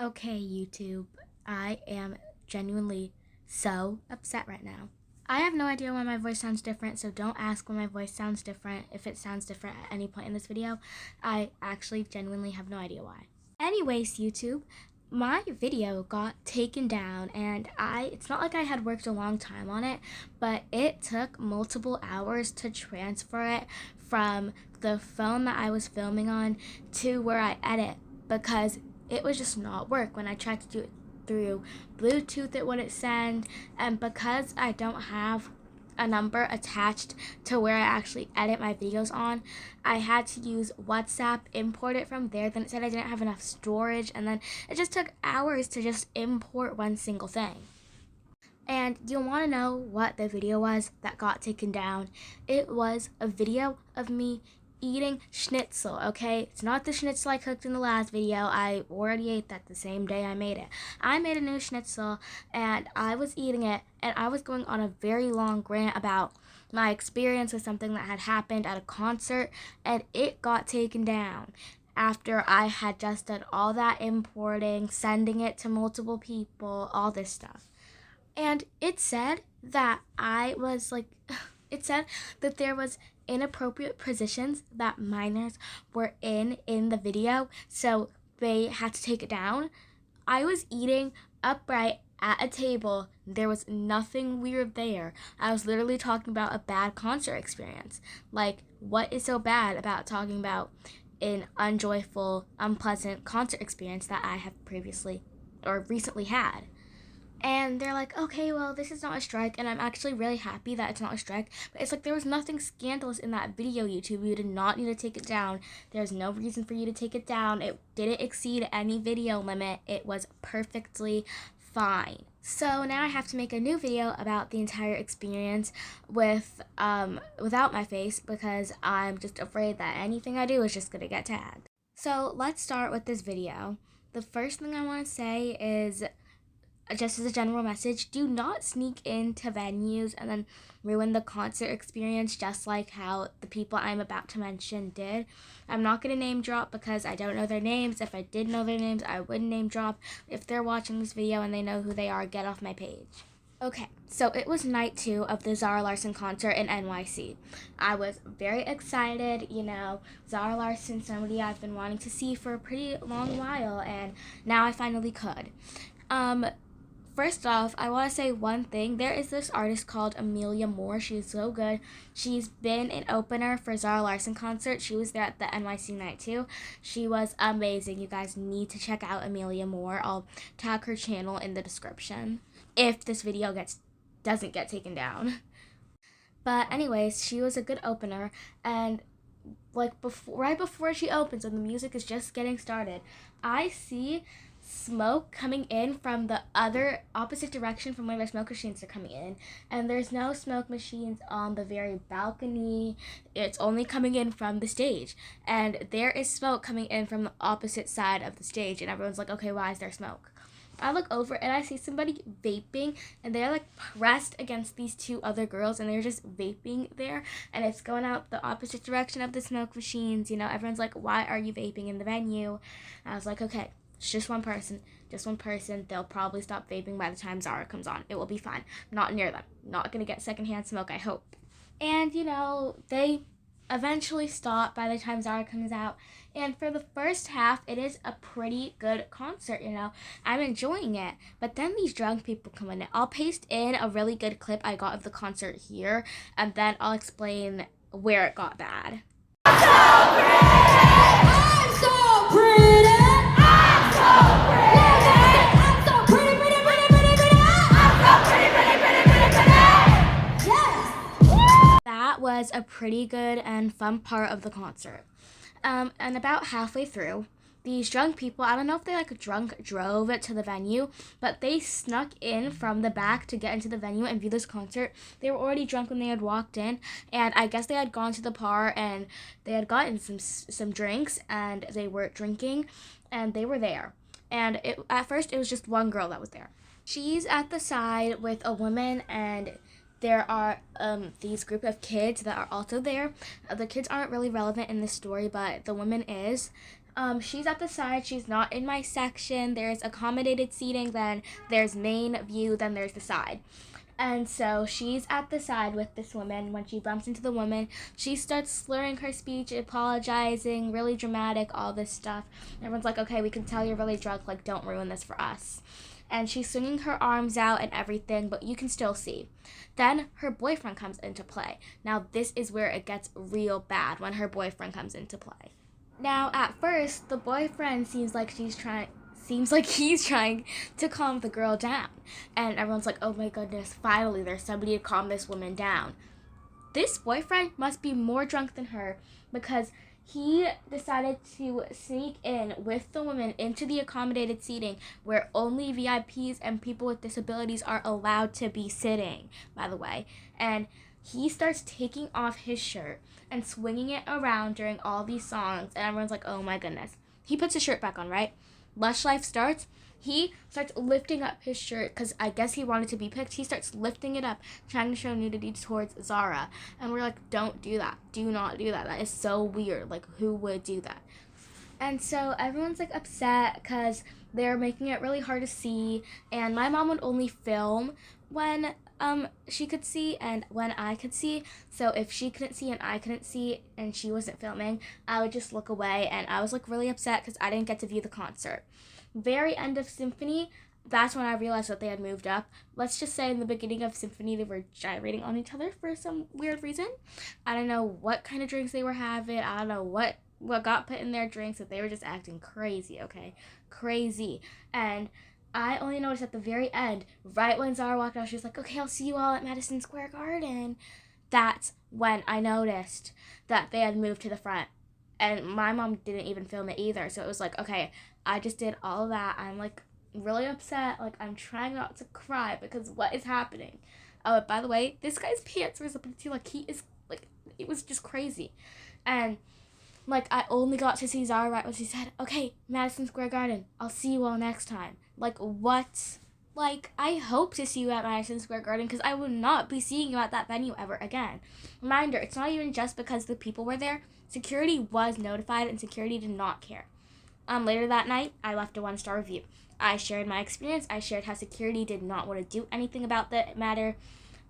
Okay, YouTube, I am genuinely so upset right now. I have no idea why my voice sounds different, so don't ask why my voice sounds different if it sounds different at any point in this video. I actually genuinely have no idea why. Anyways, YouTube, my video got taken down and it's not like I had worked a long time on it, but it took multiple hours to transfer it from the phone that I was filming on to where I edit because it was just not work. When I tried to do it through Bluetooth, it wouldn't send, and because I don't have a number attached to where I actually edit my videos on, I had to use WhatsApp, import it from there. Then it said I didn't have enough storage, and then it just took hours to just import one single thing. And you'll want to know what the video was that got taken down. It was a video of me eating schnitzel, okay? It's not the schnitzel I cooked in the last video. I already ate that the same day I made it. I made a new schnitzel and I was eating it, and I was going on a very long rant about my experience with something that had happened at a concert, and it got taken down after I had just done all that importing, sending it to multiple people, all this stuff. And it said that it said that there was inappropriate positions that minors were in the video, so they had to take it down. I was eating upright at a table. There was nothing weird there. I was literally talking about a bad concert experience. Like, what is so bad about talking about an unjoyful, unpleasant concert experience that I have previously or recently had? And they're like, okay, well, this is not a strike, and I'm actually really happy that it's not a strike. But it's like there was nothing scandalous in that video, YouTube. You did not need to take it down. There's no reason for you to take it down. It didn't exceed any video limit. It was perfectly fine. So now I have to make a new video about the entire experience without my face, because I'm just afraid that anything I do is just gonna get tagged. So let's start with this video. The first thing I want to say is, just as a general message, do not sneak into venues and then ruin the concert experience just like how the people I'm about to mention did. I'm not going to name drop because I don't know their names. If I did know their names, I would name drop. If they're watching this video and they know who they are, get off my page. Okay, so it was night 2 of the Zara Larsson concert in NYC. I was very excited, Zara Larsson, somebody I've been wanting to see for a pretty long while, and now I finally could. First off, I want to say one thing. There is this artist called Amelia Moore. She is so good. She's been an opener for Zara Larsson concert. She was there at the NYC night too. She was amazing. You guys need to check out Amelia Moore. I'll tag her channel in the description if this video doesn't get taken down. But anyways, she was a good opener, and right before she opens, when the music is just getting started, I see smoke coming in from the other opposite direction from where the smoke machines are coming in, and there's no smoke machines on the very balcony. It's only coming in from the stage, and there is smoke coming in from the opposite side of the stage, and everyone's like, okay, why is there smoke? I look over and I see somebody vaping, and they're pressed against these 2 other girls, and they're just vaping there, and it's going out the opposite direction of the smoke machines. Everyone's like, why are you vaping in the venue? And I was like, okay, it's just one person. They'll probably stop vaping by the time Zara comes on. It will be fine. Not near them. Not gonna get secondhand smoke, I hope. And, they eventually stop by the time Zara comes out. And for the first half, it is a pretty good concert, I'm enjoying it. But then these drunk people come in. I'll paste in a really good clip I got of the concert here, and then I'll explain where it got bad. I'm so pretty! I'm so pretty! I'm so pretty! Yes! That was a pretty good and fun part of the concert. And about halfway through, these drunk people, I don't know if they drunk drove it to the venue, but they snuck in from the back to get into the venue and view this concert. They were already drunk when they had walked in, and I guess they had gone to the bar and they had gotten some drinks, and they were drinking, and they were there. And at first it was just one girl that was there. She's at the side with a woman, and there are these group of kids that are also there. The kids aren't really relevant in this story, but the woman is. She's at the side. She's not in my section. There's accommodated seating, then there's main view, then there's the side. And so she's at the side with this woman. When she bumps into the woman, she starts slurring her speech, apologizing, really dramatic, all this stuff. Everyone's like, okay, we can tell you're really drunk, like, don't ruin this for us. And she's swinging her arms out and everything, but you can still see. Then her boyfriend comes into play. Now this is where it gets real bad, when her boyfriend comes into play. Now at first, the boyfriend seems like he's trying to calm the girl down. And everyone's like, oh my goodness, finally there's somebody to calm this woman down. This boyfriend must be more drunk than her, because he decided to sneak in with the woman into the accommodated seating where only VIPs and people with disabilities are allowed to be sitting, by the way. And he starts taking off his shirt and swinging it around during all these songs. And everyone's like, oh my goodness. He puts his shirt back on, right? Lush Life starts. He starts lifting up his shirt because I guess he wanted to be picked. He starts lifting it up, trying to show nudity towards Zara. And we're like, don't do that. Do not do that. That is so weird. Like, who would do that? And so everyone's like upset because they're making it really hard to see. And my mom would only film when she could see and when I could see. So if she couldn't see and I couldn't see and she wasn't filming, I would just look away. And I was like really upset because I didn't get to view the concert. Very end of Symphony, that's when I realized that they had moved up. Let's just say in the beginning of Symphony, they were gyrating on each other for some weird reason. I don't know what kind of drinks they were having. I don't know what got put in their drinks, but they were just acting crazy, okay? Crazy. And I only noticed at the very end, right when Zara walked out, she was like, okay, I'll see you all at Madison Square Garden. That's when I noticed that they had moved to the front. And my mom didn't even film it either. So it was like, okay, I just did all of that. I'm like really upset. Like I'm trying not to cry because what is happening? Oh, by the way, this guy's pants were zipping too. Like he is like, it was just crazy. And like I only got to see Zara right when she said, okay, Madison Square Garden, I'll see you all next time. Like what? Like I hope to see you at Madison Square Garden because I will not be seeing you at that venue ever again. Reminder, it's not even just because the people were there. Security was notified and security did not care. Later that night, I left a 1-star review. I shared my experience. I shared how security did not want to do anything about the matter.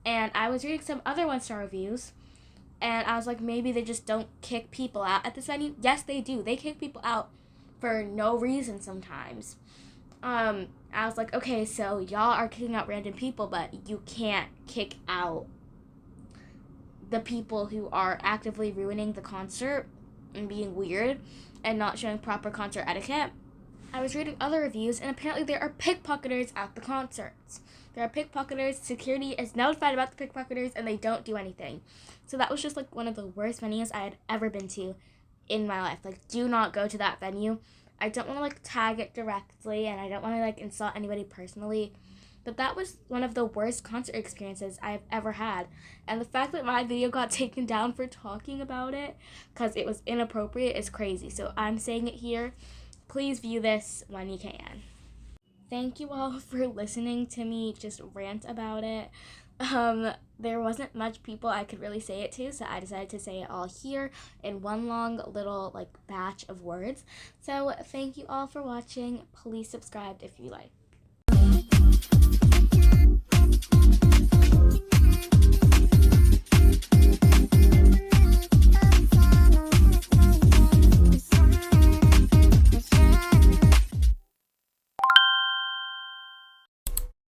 And I was reading some other 1-star reviews. And I was like, maybe they just don't kick people out at this venue. Yes, they do. They kick people out for no reason sometimes. I was like, okay, so y'all are kicking out random people, but you can't kick out the people who are actively ruining the concert and being weird and not showing proper concert etiquette. I was reading other reviews, and apparently there are pickpocketers at the concerts. There are pickpocketers. Security is notified about the pickpocketers, and they don't do anything. So that was just like one of the worst venues I had ever been to in my life. Like, do not go to that venue. I don't want to like tag it directly, and I don't want to like insult anybody personally. But that was one of the worst concert experiences I've ever had. And the fact that my video got taken down for talking about it because it was inappropriate is crazy. So I'm saying it here. Please view this when you can. Thank you all for listening to me just rant about it. There wasn't much people I could really say it to, so I decided to say it all here in one long little like batch of words. So thank you all for watching. Please subscribe if you like.